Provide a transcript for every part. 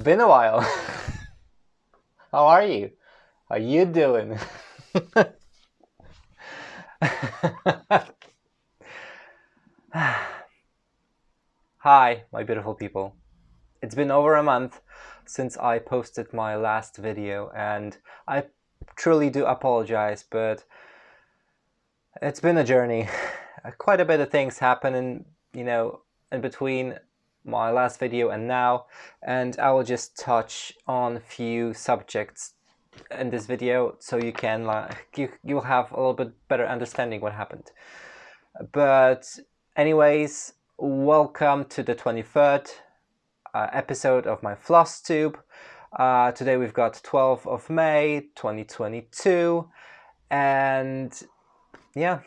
been a while. How are you? How you doing? Hi, my beautiful people. It's been over a month since I posted my last video, and I truly do apologize, but it's been a journey. Quite a bit of things happen in between my last video and now, and I will just touch on a few subjects in this video so you can you'll have a little bit better understanding what happened. But anyways, welcome to the 23rd episode of my Flosstube. Today we've got 12th of May 2022, and yeah,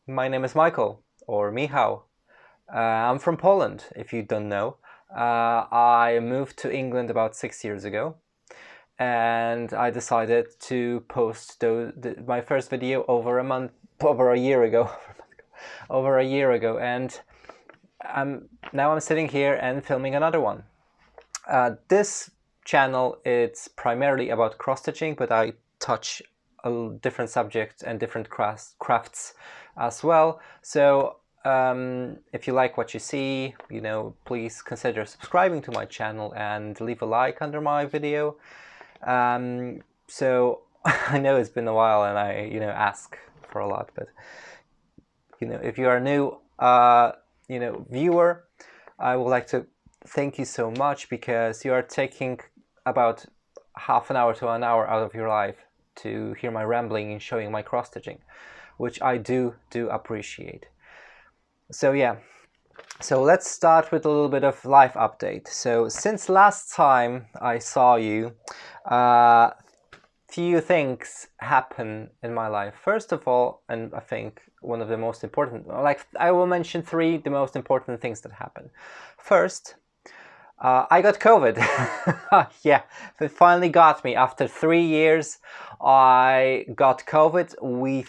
my name is Michael, or Michał. I'm from Poland, if you don't know. I moved to England about 6 years ago, and I decided to post my first video over a year ago, and now I'm sitting here and filming another one. This channel, it's primarily about cross-stitching, but I touch different subjects and different crafts as well. So if you like what you see, please consider subscribing to my channel and leave a like under my video. So I know it's been a while and I ask for a lot, but if you are a new viewer, I would like to thank you so much, because you are taking about half an hour to an hour out of your life to hear my rambling and showing my cross stitching, which I do appreciate. So yeah, so let's start with a little bit of life update. So since last time I saw you, few things happen in my life. First of all, and I think one of the most important, I will mention the most important things that happen. First, I got COVID. Yeah, it finally got me. After 3 years, I got COVID. Me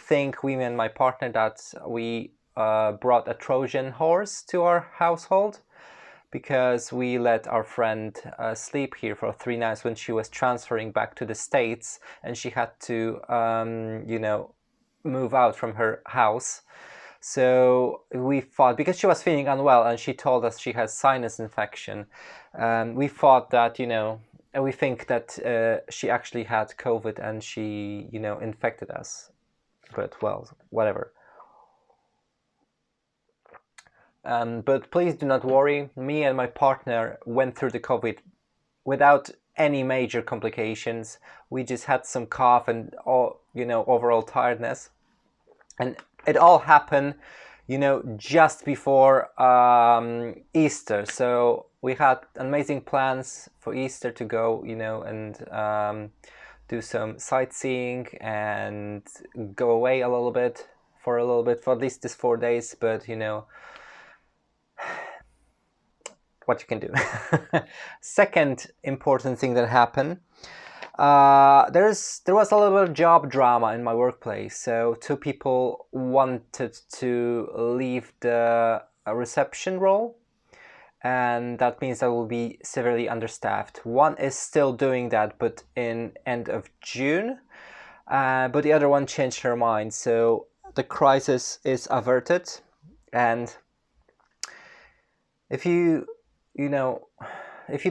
and my partner, that we brought a Trojan horse to our household, because we let our friend sleep here for 3 nights when she was transferring back to the States, and she had to, move out from her house. So we thought, because she was feeling unwell and she told us she has sinus infection, we thought that, we think that she actually had COVID and she, infected us. But well, whatever. But please do not worry. Me and my partner went through the COVID without any major complications. We just had some cough and overall tiredness, and it all happened, just before Easter. So we had amazing plans for Easter to go, and do some sightseeing and go away for at least this 4 days. But what you can do. Second important thing that happened, there was a little bit of job drama in my workplace. So 2 people wanted to leave the reception role, and that means I will be severely understaffed. One is still doing that, but in end of June, but the other one changed her mind. So the crisis is averted, and if you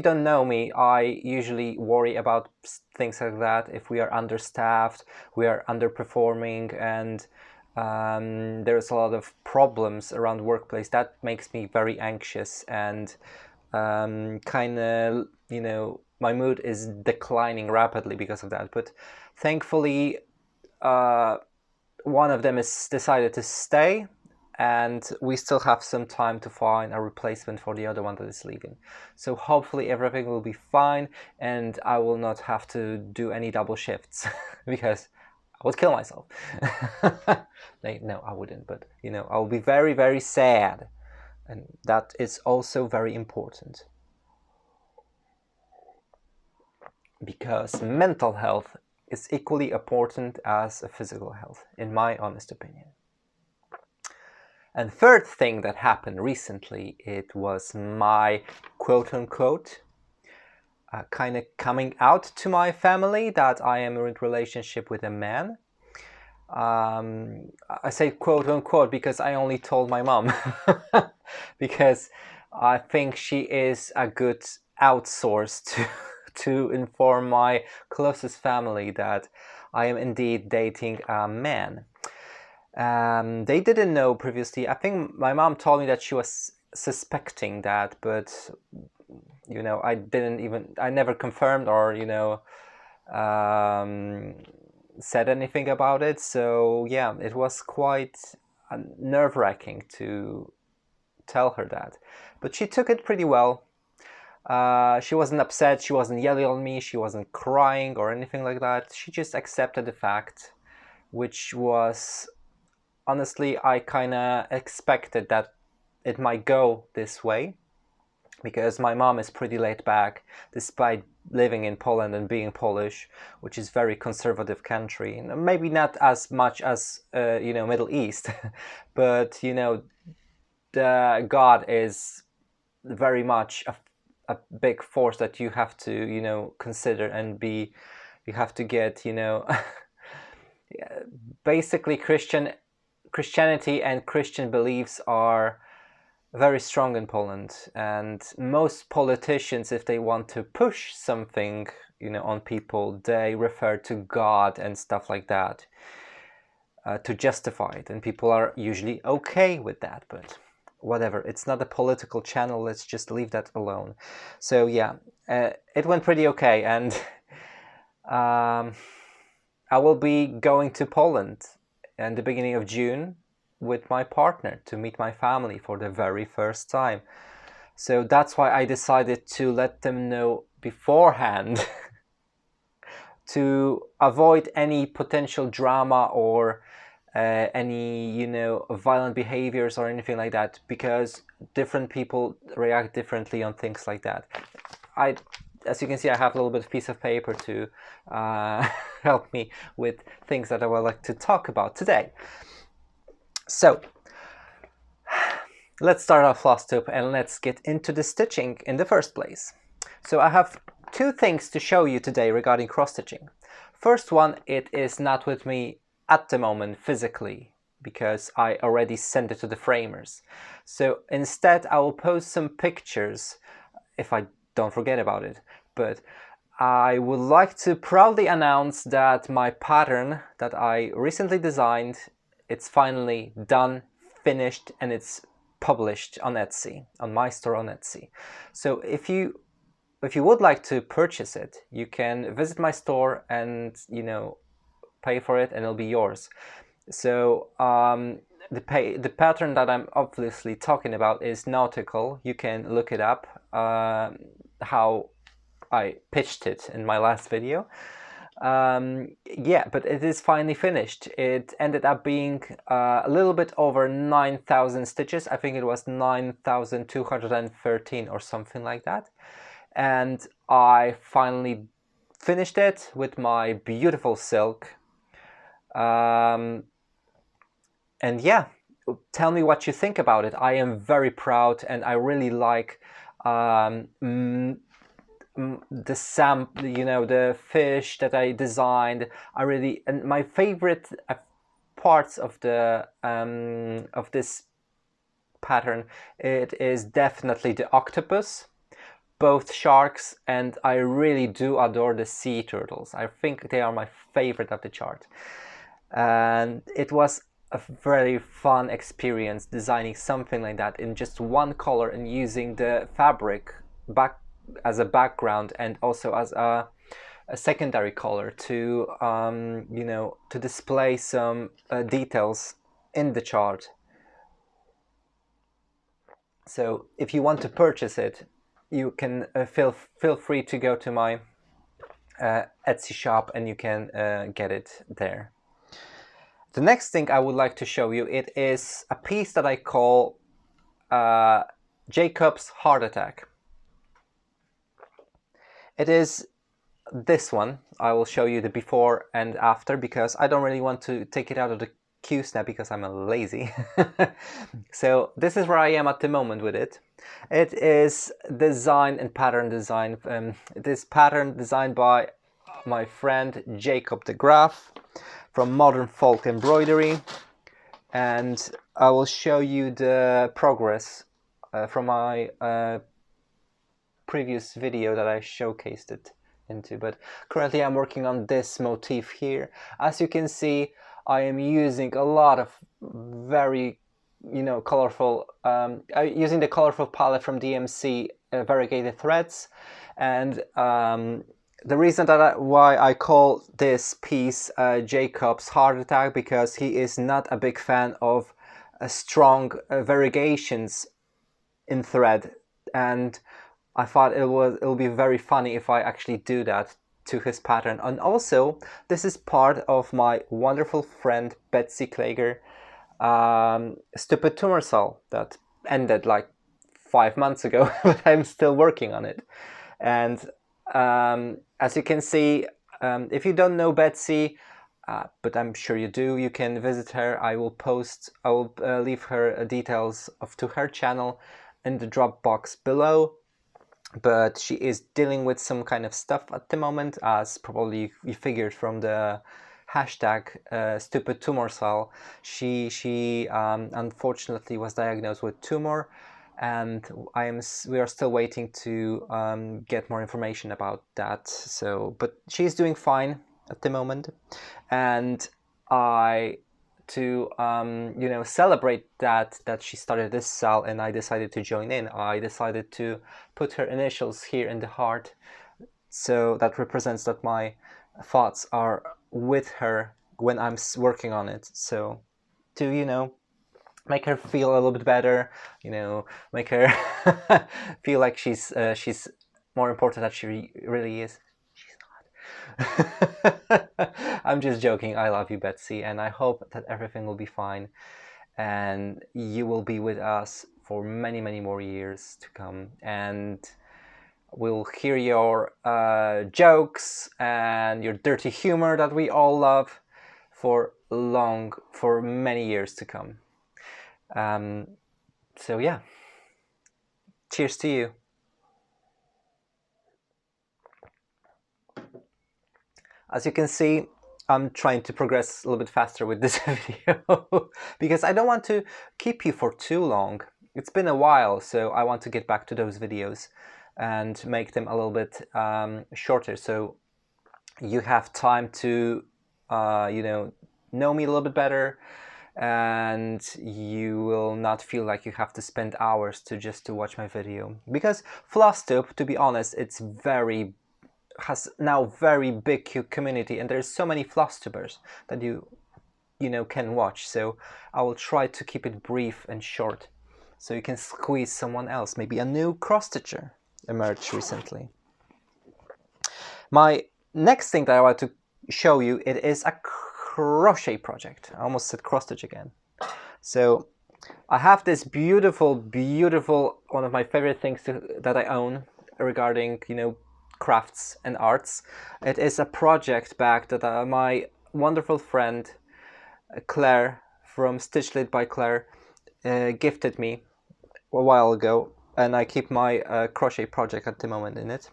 don't know me, I usually worry about things like that. If we are understaffed, we are underperforming, and there's a lot of problems around the workplace, that makes me very anxious, and kind of, my mood is declining rapidly because of that. But thankfully, one of them has decided to stay, and we still have some time to find a replacement for the other one that is leaving. So hopefully everything will be fine, and I will not have to do any double shifts because I would kill myself. No, I wouldn't, but I'll be very, very sad, and that is also very important, because mental health is equally important as physical health, in my honest opinion. And third thing that happened recently, it was my quote-unquote kind of coming out to my family that I am in a relationship with a man. I say quote unquote because I only told my mom because I think she is a good outsource to inform my closest family that I am indeed dating a man. They didn't know previously. I think my mom told me that she was suspecting that, but I never confirmed or said anything about it. So yeah, it was quite nerve-wracking to tell her that, but she took it pretty well. She wasn't upset, she wasn't yelling at me, she wasn't crying or anything like that. She just accepted the fact, which was, honestly, I kind of expected that it might go this way, because my mom is pretty laid back, despite living in Poland and being Polish, which is very conservative country. Maybe not as much as Middle East, but the God is very much a big force that you have to consider and be. You have to get basically Christianity and Christian beliefs are very strong in Poland, and most politicians, if they want to push something on people, they refer to God and stuff like that to justify it, and people are usually okay with that. But whatever, it's not a political channel, let's just leave that alone. So yeah, it went pretty okay, and I will be going to Poland in the beginning of June with my partner to meet my family for the very first time. So that's why I decided to let them know beforehand to avoid any potential drama or any violent behaviors or anything like that, because different people react differently on things like that. As you can see, I have a little bit of piece of paper to help me with things that I would like to talk about today. So let's start off Flosstube and let's get into the stitching in the first place. So I have two things to show you today regarding cross stitching. First one, it is not with me at the moment physically because I already sent it to the framers. So instead I will post some pictures if I don't forget about it. But I would like to proudly announce that my pattern that I recently designed, it's finally done, finished, and it's published on Etsy, on my store on Etsy. So if you would like to purchase it, you can visit my store and pay for it, and it'll be yours. So the pattern that I'm obviously talking about is Nautical. You can look it up, how I pitched it in my last video. Yeah, but it is finally finished. It ended up being a little bit over 9,000 stitches. I think it was 9,213 or something like that. And I finally finished it with my beautiful silk. And yeah, tell me what you think about it. I am very proud, and I really like the the fish that I designed. And my favorite parts of the of this pattern, it is definitely the octopus, both sharks, and I really do adore the sea turtles. I think they are my favorite of the chart. And it was a very fun experience designing something like that in just one color and using the fabric back as a background and also as a secondary color to to display some details in the chart. So if you want to purchase it, you can feel free to go to my Etsy shop and you can get it there. The next thing I would like to show you, it is a piece that I call Jacob's Heart Attack. It is this one. I will show you the before and after because I don't really want to take it out of the Q-snap because I'm a lazy. So this is where I am at the moment with it. It is design and pattern design. It is pattern designed by my friend Jacob de Graaf from Modern Folk Embroidery, and I will show you the progress from my previous video that I showcased it into. But currently I'm working on this motif here. As you can see, I am using a lot of very colorful, using the colorful palette from DMC variegated threads, and the reason that why I call this piece Jacob's Heart Attack, because he is not a big fan of strong variegations in thread, and I thought it'll be very funny if I actually do that to his pattern. And also, this is part of my wonderful friend Betsy Klager Stupid Tumor Cell that ended like 5 months ago, but I'm still working on it. And as you can see, if you don't know Betsy, but I'm sure you do, you can visit her. I will leave her details to her channel in the drop box below. But she is dealing with some kind of stuff at the moment, as probably you figured from the hashtag Stupid Tumor Cell. She unfortunately was diagnosed with tumor, and we are still waiting to get more information about that. So, but she's doing fine at the moment, and to celebrate that she started this cell and I decided to join in, I decided to put her initials here in the heart, so that represents that my thoughts are with her when I'm working on it. So to make her feel a little bit better, make her feel like she's more important than she really is. I'm just joking. I love you, Betsy, and I hope that everything will be fine and you will be with us for many, many more years to come, and we'll hear your jokes and your dirty humor that we all love for many years to come. So yeah, cheers to you. As you can see, I'm trying to progress a little bit faster with this video because I don't want to keep you for too long. It's been a while, so I want to get back to those videos and make them a little bit shorter, so you have time to know me a little bit better, and you will not feel like you have to spend hours to watch my video. Because Flosstube, to be honest, has now very big community, and there's so many Flosstubers that you can watch. So I will try to keep it brief and short, so you can squeeze someone else. Maybe a new cross stitcher emerged recently. My next thing that I want to show you, it is a crochet project. I almost said cross stitch again. So I have this beautiful, one of my favorite things that I own regarding crafts and arts. It is a project bag that my wonderful friend Claire from Stitchlit by Claire gifted me a while ago, and I keep my crochet project at the moment in it.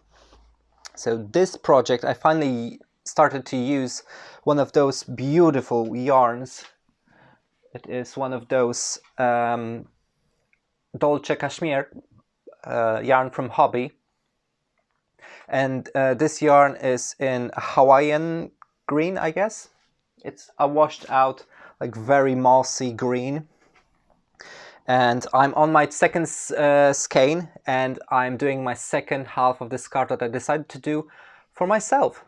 So this project, I finally started to use one of those beautiful yarns. It is one of those Dolce Cashmere yarn from Hobby. And this yarn is in Hawaiian green, I guess. It's a washed out, like very mossy green. And I'm on my second skein, and I'm doing my second half of the scarf that I decided to do for myself.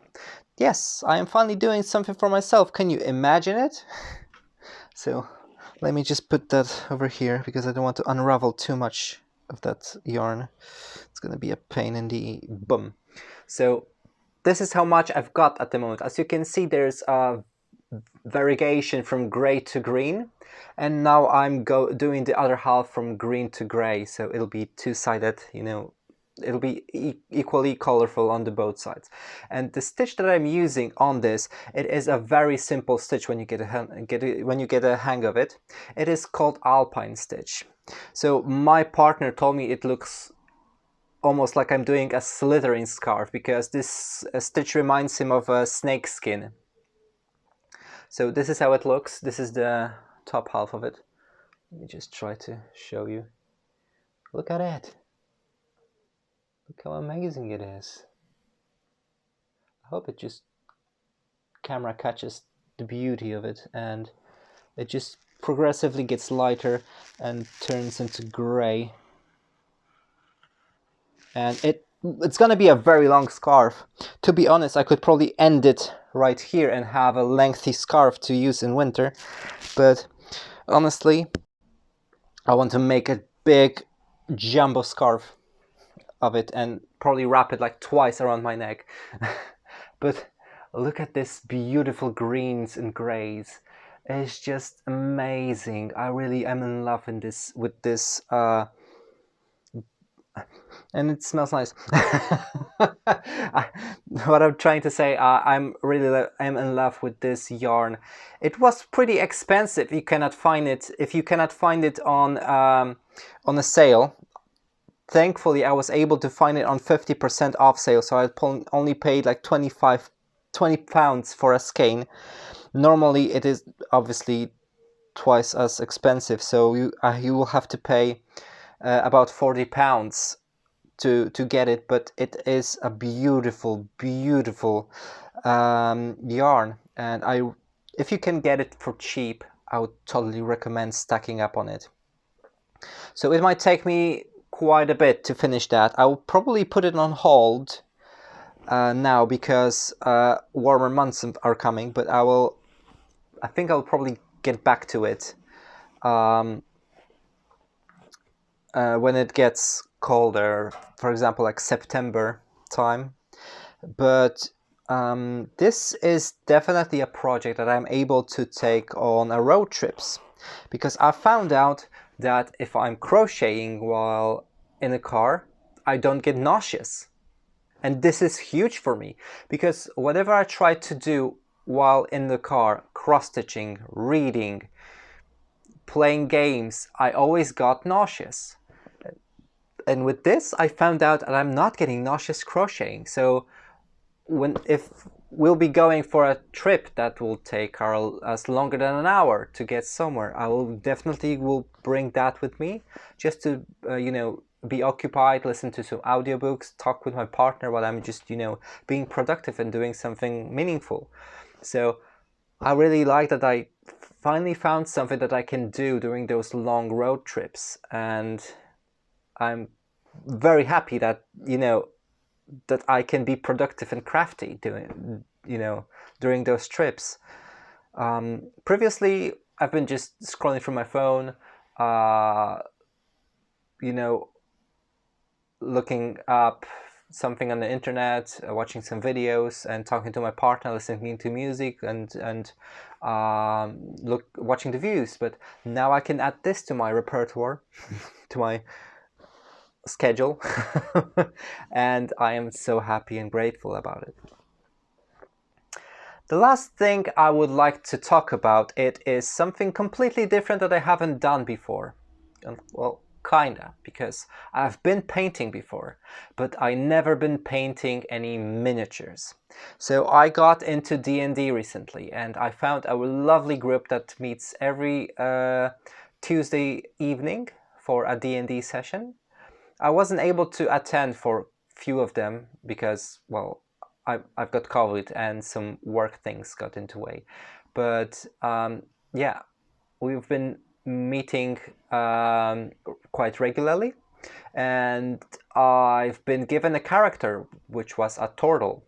Yes, I am finally doing something for myself. Can you imagine it? So let me just put that over here because I don't want to unravel too much of that yarn. It's gonna be a pain in the bum. So this is how much I've got at the moment. As you can see, there's a variegation from gray to green, and now I'm doing the other half from green to gray, so it'll be two-sided, it'll be equally colorful on the both sides. And the stitch that I'm using on this, it is a very simple stitch when you get a hang of it. It is called Alpine stitch. So my partner told me it looks almost like I'm doing a slithering scarf, because this stitch reminds him of a snake skin. So this is how it looks. This is the top half of it. Let me just try to show you. Look at it. Look how amazing it is. I hope it just camera catches the beauty of it, and it just progressively gets lighter and turns into gray. And it's gonna be a very long scarf. To be honest, I could probably end it right here and have a lengthy scarf to use in winter, but honestly, I want to make a big jumbo scarf of it and probably wrap it like twice around my neck. But look at this beautiful greens and grays. It's just amazing. I really am in love with this and it smells nice. What I'm trying to say, I'm in love with this yarn. It was pretty expensive. You cannot find it if you cannot find it on a sale. Thankfully, I was able to find it on 50% off sale, so I only paid like 20 pounds for a skein. Normally, it is obviously twice as expensive, so you will have to pay about 40 pounds to get it, but it is a beautiful yarn, and if you can get it for cheap, I would totally recommend stacking up on it. So it might take me quite a bit to finish that. I will probably put it on hold now, because warmer months are coming, but I think I'll probably get back to it when it gets colder, for example, like September time. But this is definitely a project that I'm able to take on a road trips, because I found out that if I'm crocheting while in a car, I don't get nauseous. And this is huge for me, because whatever I try to do while in the car, cross-stitching, reading, playing games, I always got nauseous. And with this, I found out that I'm not getting nauseous crocheting. So if we'll be going for a trip that will take us longer than an hour to get somewhere, I will definitely bring that with me, just to be occupied, listen to some audiobooks, talk with my partner while I'm just being productive and doing something meaningful. So I really like that I finally found something that I can do during those long road trips, and I'm very happy that that I can be productive and crafty during those trips. Previously, I've been just scrolling through my phone, looking up something on the internet, watching some videos, and talking to my partner, listening to music, and watching the views. But now I can add this to my repertoire, to my schedule, and I am so happy and grateful about it. The last thing I would like to talk about, it is something completely different that I haven't done before. Well, kinda, because I've been painting before, but I never been painting any miniatures. So I got into D&D recently, and I found a lovely group that meets every Tuesday evening for a D&D session. I wasn't able to attend for few of them because, well, I've got COVID and some work things got into way. But yeah, we've been meeting quite regularly, and I've been given a character which was a turtle.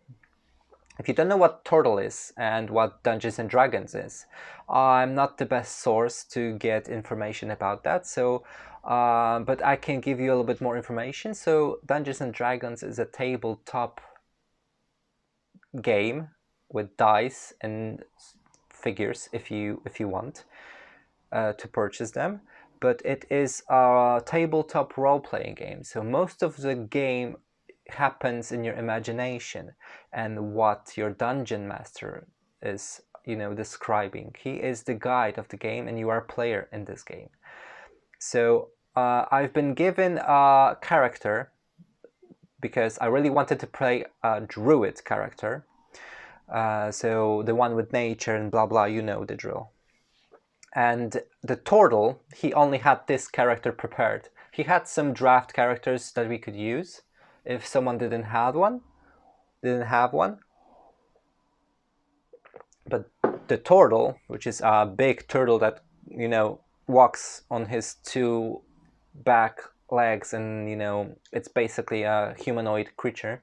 If you don't know what turtle is and what Dungeons and Dragons is, I'm not the best source to get information about that. So, but I can give you a little bit more information. So, Dungeons and Dragons is a tabletop game with dice and figures if you want to purchase them. but it is a tabletop role-playing game. So most of the game happens in your imagination and what your dungeon master is, describing. He is the guide of the game and you are a player in this game. So I've been given a character because I really wanted to play a druid character. So the one with nature and blah blah, you know the drill. And the turtle, he only had this character prepared. He had some draft characters that we could use if someone didn't have one. But the turtle, which is a big turtle that, walks on his two back legs and, it's basically a humanoid creature,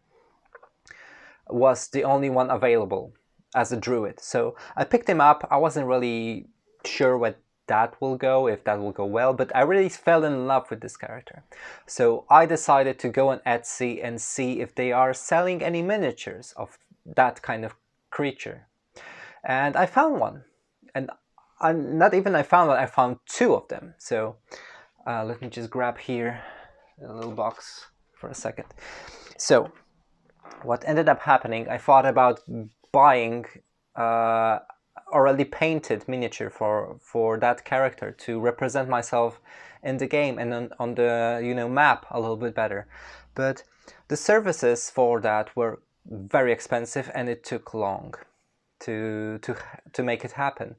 was the only one available as a druid. So I picked him up. I wasn't really sure what that will go, if that will go well, but I really fell in love with this character. So I decided to go on Etsy and see if they are selling any miniatures of that kind of creature. And I found one. And I found two of them. So let me just grab here a little box for a second. So what ended up happening, I thought about buying already painted miniature for that character to represent myself in the game and on the map a little bit better. But the services for that were very expensive and it took long to make it happen.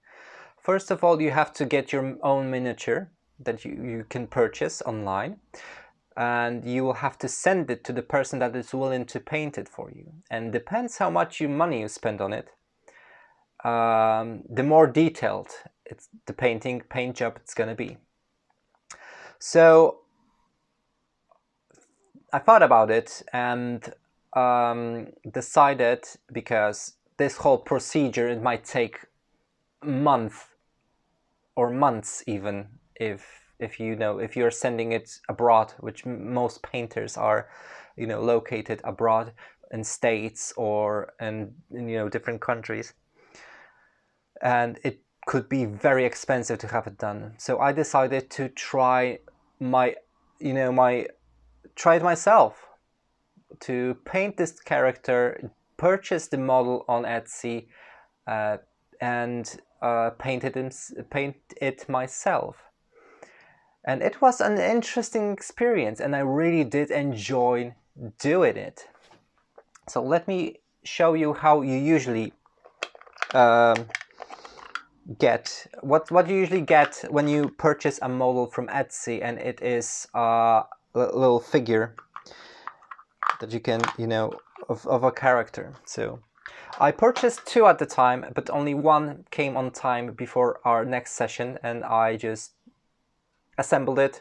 First of all, you have to get your own miniature that you can purchase online, and you will have to send it to the person that is willing to paint it for you. And depends how much money you spend on it, the more detailed the paint job it's gonna be. So I thought about it and decided, because this whole procedure, it might take months even if you're sending it abroad, which most painters are located abroad in states or in different countries, and it could be very expensive to have it done. So I decided to try it myself, to paint this character, purchase the model on Etsy, and paint it myself. And it was an interesting experience, and I really did enjoy doing it. So let me show you how you usually get what you usually get when you purchase a model from Etsy, and it is a little figure that you can of a character. So I purchased two at the time, but only one came on time before our next session, and I just assembled it.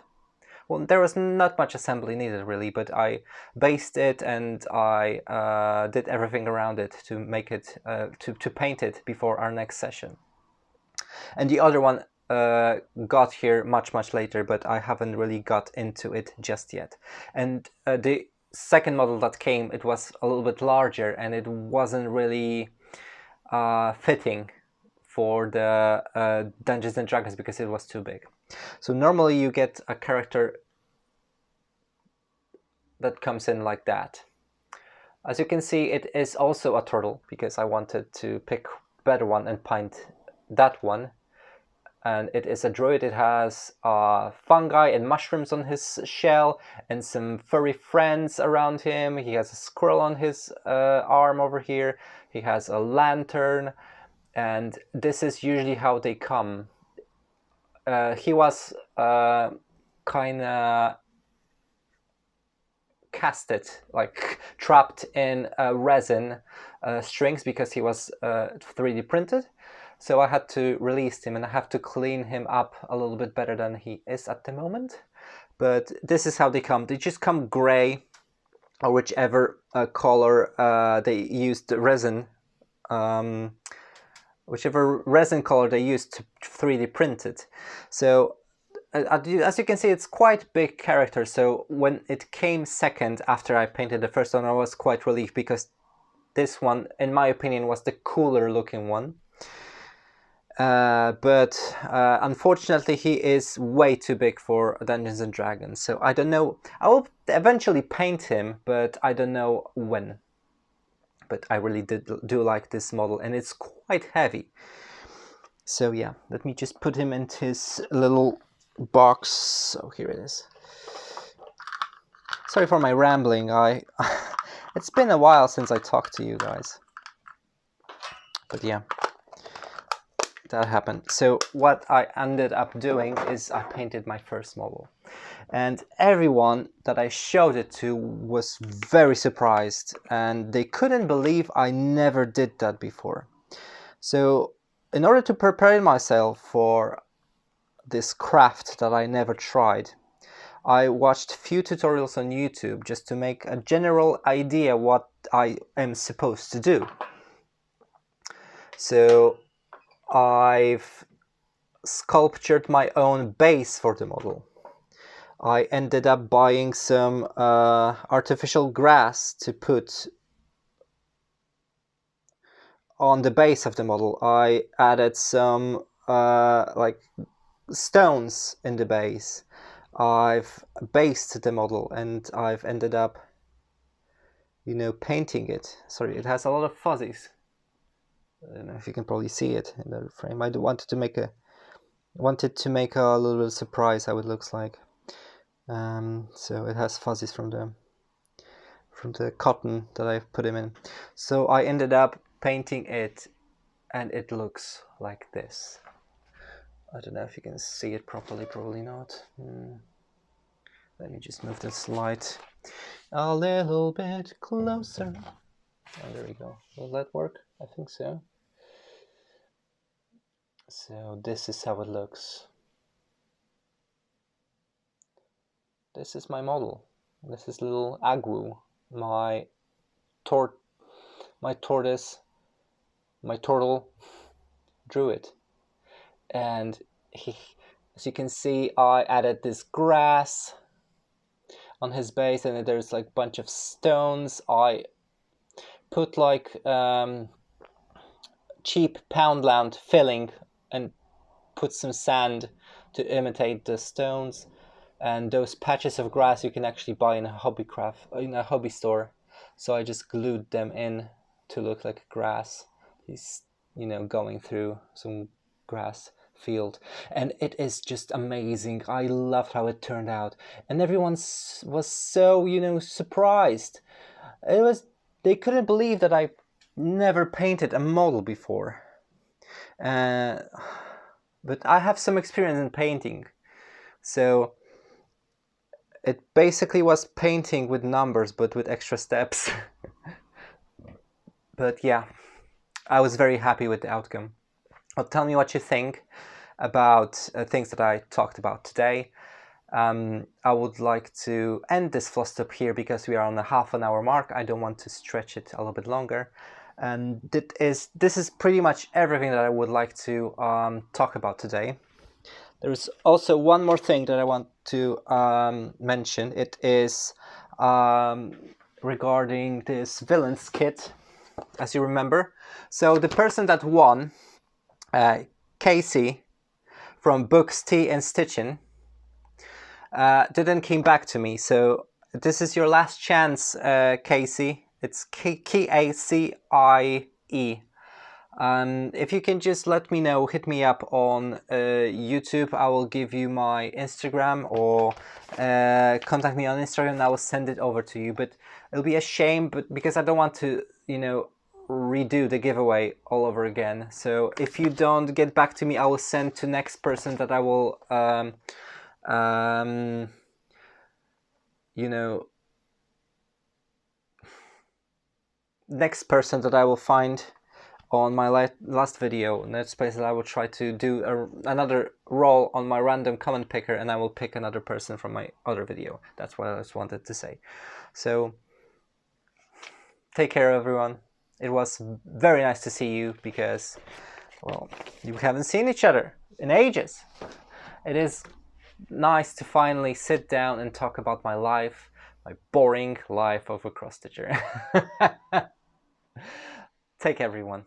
Well, there was not much assembly needed really, but I based it and I did everything around it to make it to paint it before our next session. And the other one got here much later, but I haven't really got into it just yet. And the second model that came, it was a little bit larger and it wasn't really fitting for the Dungeons and Dragons because it was too big. So normally you get a character that comes in like that. As you can see, it is also a turtle because I wanted to pick a better one and paint that one. And it is a druid. It has fungi and mushrooms on his shell and some furry friends around him. He has a squirrel on his arm over here. He has a lantern, and this is usually how they come. He was kind of casted, like trapped in resin strings because he was 3D printed. So I had to release him and I have to clean him up a little bit better than he is at the moment. But this is how they come. They just come gray or whichever color they used resin. Whichever resin color they used to 3D print it. So as you can see, it's quite big character. So when it came second after I painted the first one, I was quite relieved because this one, in my opinion, was the cooler looking one. but unfortunately he is way too big for Dungeons and Dragons, so I don't know. I will eventually paint him, but I don't know when. But I really do like this model, and it's quite heavy. So yeah, let me just put him into his little box. So here it is. Sorry for my rambling. It's been a while since I talked to you guys. But yeah, that happened. So what I ended up doing is I painted my first model. And everyone that I showed it to was very surprised, and they couldn't believe I never did that before. So in order to prepare myself for this craft that I never tried, I watched few tutorials on YouTube just to make a general idea what I am supposed to do. So I've sculptured my own base for the model. I ended up buying some artificial grass to put on the base of the model. I added some like stones in the base. I've based the model, and I've ended up, you know, painting it. Sorry, it has a lot of fuzzies. I don't know if you can probably see it in the frame. I wanted to make a little bit of surprise how it looks like. So it has fuzzies from the cotton that I've put him in. So I ended up painting it, and it looks like this. I don't know if you can see it properly, probably not. Let me just move this light a little bit closer. Oh, there we go. Will that work? I think so. So this is how it looks. This is my model. This is little Agwu, my tortoise, my turtle drew it. And as you can see, I added this grass on his base, and there's like a bunch of stones. I put like cheap Poundland filling and put some sand to imitate the stones. And those patches of grass you can actually buy in a hobby store. So I just glued them in to look like grass. He's, you know, going through some grass field, and it is just amazing. I loved how it turned out, and everyone was so, you know, surprised. They couldn't believe that I never painted a model before. But I have some experience in painting, so it basically was painting with numbers, but with extra steps. But yeah, I was very happy with the outcome. Well, tell me what you think about things that I talked about today. I would like to end this Flosstube here because we are on the half an hour mark. I don't want to stretch it a little bit longer. And this is pretty much everything that I would like to talk about today. There's also one more thing that I want to mention. It is regarding this villains kit, as you remember. So the person that won, Casey from Books, Tea and Stitching, didn't came back to me. So this is your last chance, Casey. It's K-A-C-I-E. If you can just let me know, hit me up on YouTube. I will give you my Instagram, or contact me on Instagram, and I will send it over to you. But it'll be a shame, but because I don't want to, you know, redo the giveaway all over again. So if you don't get back to me, I will send to next person that I will, you know, next person that I will find on my last video. Next place that I will try to do another roll on my random comment picker, and I will pick another person from my other video. That's what I just wanted to say. So take care, everyone. It was very nice to see you, because, well, you haven't seen each other in ages. It is nice to finally sit down and talk about my life, my boring life of a cross stitcher. Take care, everyone.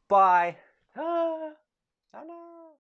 Bye. Oh,